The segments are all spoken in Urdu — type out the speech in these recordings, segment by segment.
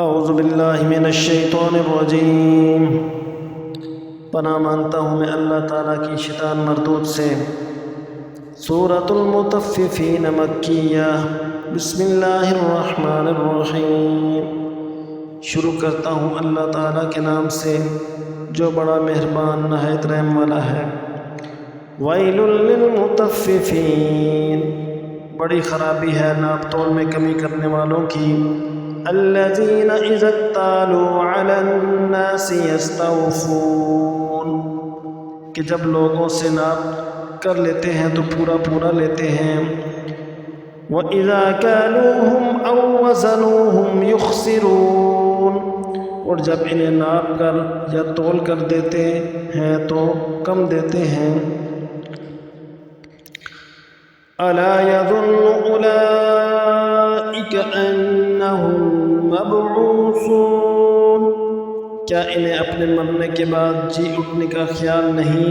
اعوذ باللہ من الشیطان الرجیم۔ پناہ مانگتا ہوں میں اللہ تعالیٰ کی شیطان مردود سے۔ سورۃ المطففین مکیہ۔ بسم اللہ الرحمن الرحیم۔ شروع کرتا ہوں اللہ تعالیٰ کے نام سے جو بڑا مہربان نہایت رحم والا ہے۔ ویل للمطففین، بڑی خرابی ہے ناپ تول میں کمی کرنے والوں کی۔ الذین اذا اکتالوا علی الناس یستوفون، کہ جب لوگوں سے ناپ کر لیتے ہیں تو پورا پورا لیتے ہیں۔ وَإِذَا كَالُوهُمْ أَوْ وَزَنُوهُمْ يُخْسِرُونَ، اور جب انہیں ناپ کر یا تول کر دیتے ہیں تو کم دیتے ہیں۔ أَلَا يَظُنُّ أُولَئِكَ أَنَّهُمْ مَبْعُوثُونَ، کیا انہیں اپنے مرنے کے بعد جی اٹھنے کا خیال نہیں؟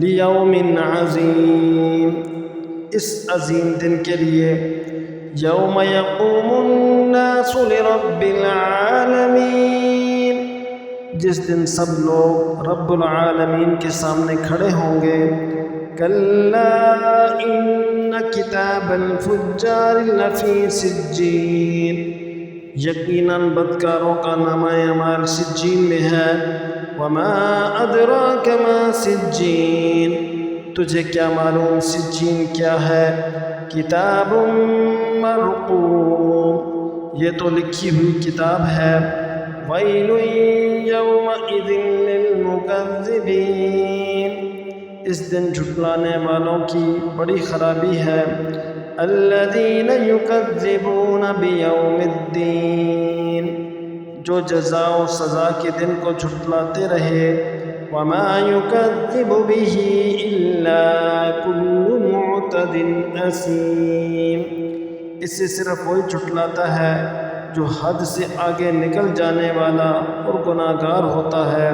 لِيَوْمٍ عَظِيمٍ، اس عظیم دن کے لیے۔ يَوْمَ يَقُومُ النَّاسُ لِرَبِّ الْعَالَمِينَ، جس دن سب لوگ رب العالمین کے سامنے کھڑے ہوں گے۔ كَلَّا إِنَّ كِتَابَ الْفُجَّارِ لَفِي سِجِّينٍ، یقیناً بدکاروں کا نامہ اعمال سجین میں ہے۔ وَمَا أَدْرَاكَ مَا سِجِّينٌ، تجھے کیا معلوم سجین کیا ہے؟ کتاب مرقوم، یہ تو لکھی ہوئی کتاب ہے۔ وَيْلٌ يَوْمَئِذٍ لِّلْمُكَذِّبِينَ، اس دن جھٹلانے والوں کی بڑی خرابی ہے۔ الذین یکذبون بیوم الدین، جو جزا و سزا کے دن کو جھٹلاتے رہے۔ وما یکذب بہ الا کل معتد اثیم، اس سے صرف وہی جھٹلاتا ہے جو حد سے آگے نکل جانے والا اور گناہ گار ہوتا ہے۔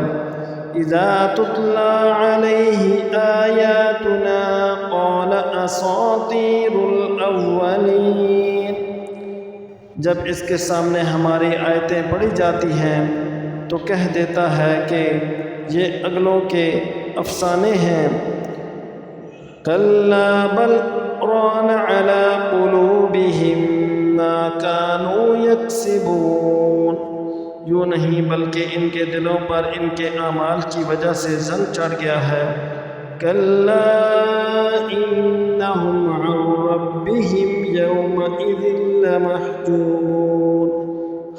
اذا تتلی علیہ آیاتنا قال اساطیر الاولین، جب اس کے سامنے ہماری آیتیں پڑھی جاتی ہیں تو کہہ دیتا ہے کہ یہ اگلوں کے افسانے ہیں۔ کلا بل ران علی قلوبہم ما كانوا یکسبون، یوں نہیں بلکہ ان کے دلوں پر ان کے اعمال کی وجہ سے زنگ چڑھ گیا ہے۔ کلا انہم عن ربہم یومئذ لمحجوبون،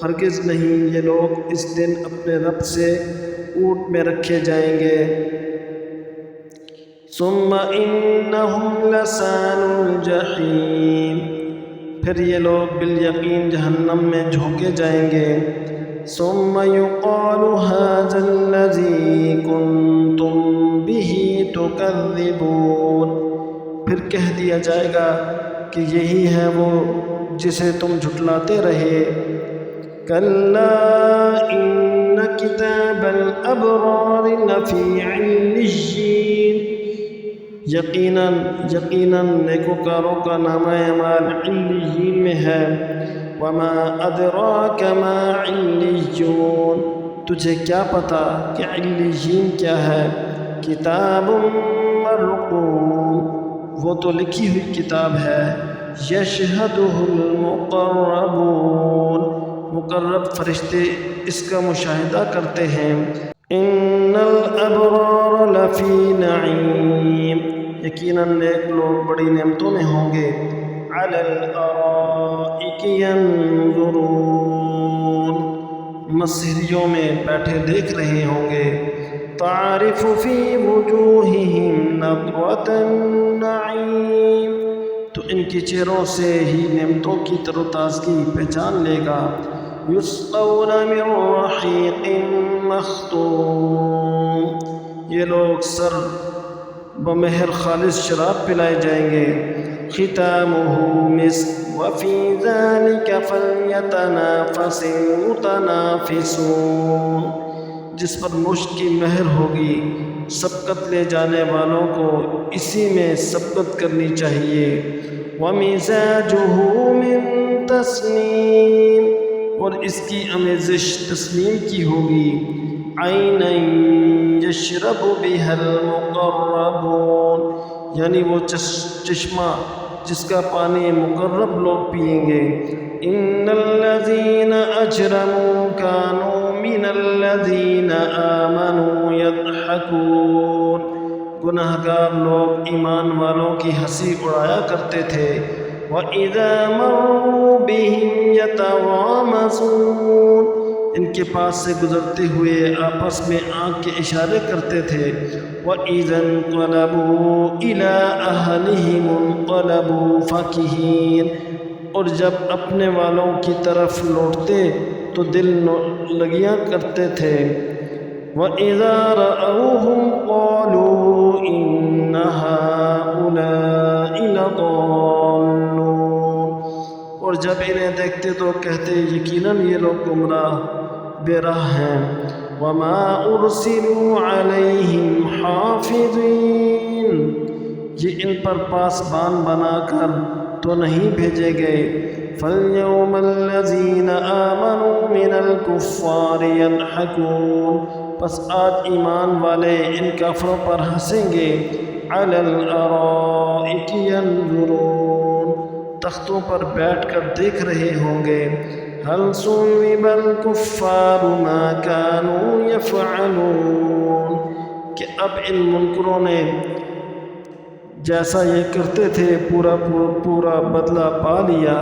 ہرگز نہیں یہ لوگ اس دن اپنے رب سے اونٹ میں رکھے جائیں گے۔ ثم انہم لصالوا الجحیم، پھر یہ لوگ بالیقین جہنم میں جھونکے جائیں گے۔ ثم يقال هذا الذي كنتم به تكذبون، پھر کہہ دیا جائے گا کہ یہی ہے وہ جسے تم جھٹلاتے رہے۔ كلا ان كتاب الابرار لفی علیین، یقیناً نیکوکاروں کا نامہ اعمال علیین میں ہے۔ وما ادراک ما علیون، تجھے کیا پتا کہ علیین کیا ہے؟ کتاب مرقوم، وہ تو لکھی ہوئی کتاب ہے۔ یشہدہ المقربون، مقرب فرشتے اس کا مشاہدہ کرتے ہیں۔ ان الابرار لفی نعیم، یقیناً نیک لوگ بڑی نعمتوں میں ہوں گے۔ علی الارائک ینظرون، مسہریوں میں بیٹھے دیکھ رہے ہوں گے۔ تعرف فی وجوہہم نضرۃ النعیم، تو ان کے چہروں سے ہی نعمتوں کی تر و تازگی پہچان لے گا۔ یسقون من رحیق مختوم، یہ لوگ سر بمہر خالص شراب پلائے جائیں گے۔ ختامہ مسک وفی ذلک فلیتنافس المتنافسون، جس پر مشک کی مہر ہوگی سبقت لے جانے والوں کو اسی میں سبقت کرنی چاہیے۔ ومزاجہ من تسنیم، اور اس کی آمیزش تسلیم کی ہوگی۔ عینا یشرب بها المقربون، یعنی وہ چشمہ جس کا پانی مقرب لوگ پیئیں گے۔ ان الذین اجرموا كانوا من الذین آمنوا یضحکون، گناہگار لوگ ایمان والوں کی ہنسی اڑایا کرتے تھے۔ وَإِذَا مَرُّوا بِهِمْ يَتَغَامَزُونَ، ان کے پاس سے گزرتے ہوئے آپس میں آنکھ کے اشارے کرتے تھے۔ وَإِذَا انقلبوا إِلَىٰ أَهْلِهِمُ انقلبوا فَكِهِينَ، اور جب اپنے والوں کی طرف لوٹتے تو دل لگیاں کرتے تھے۔ وَإِذَا رَأَوْهُمْ قَالُوا إِنَّ هَٰؤُلَاءِ لَضَالُّونَ، اور جب انہیں دیکھتے تو کہتے یقیناً یہ لوگ گمراہ بے راہ ہیں۔ وَمَا أُرْسِلُوا عَلَيْهِمْ حَافِظِينَ، یہ ان پر پاسبان بنا کر تو نہیں بھیجے گئے۔ فَالْيَوْمَ الَّذِينَ آمَنُوا مِنَ الْكُفَّارِ يَضْحَكُونَ، پس آج ایمان والے ان کافروں پر ہنسیں گے۔ عَلَى الْأَرَائِكِ يَنظُرُونَ، تختوں پر بیٹھ کر دیکھ رہے ہوں گے۔ هَلْ ثُوِّبَ الْكُفَّارُ مَا كَانُوا يَفْعَلُونَ، کہ اب ان منکروں نے جیسا یہ کرتے تھے پورا بدلہ پا لیا۔